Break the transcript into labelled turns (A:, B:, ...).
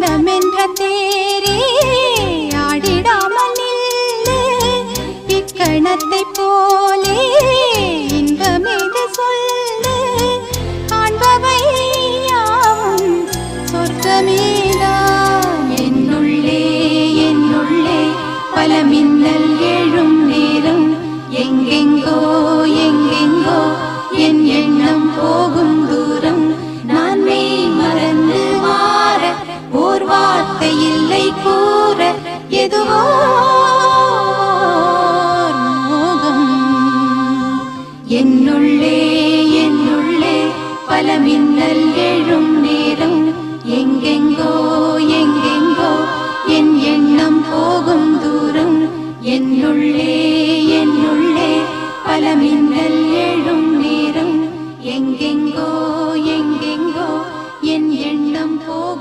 A: மனமென்ற தேரே ஆடிடாமல் நில்லு இக்கணத்தை போலே இன்பமேது சொல்லு காண்பவை யாவும் சொர்க்கமேதான் என்னுள்ளே என்னுள்ளே பல மின்னல் எழும் நேரம் எங்கெங்கோ எங்கெங்கோ என் எண்ணம் போகும் தூரம் நான் மெய் மறந்து மாற ஓர் வார்த்தை இல்லை கூற எதுவோ மோகம் என்னுள்ளே என்னுள்ளே பல மின்னல் எழும் நேரம் எங்கெங்கோ எங்கெங்கோ என் எண்ணம் போகும் தூரம் என்னுள்ளே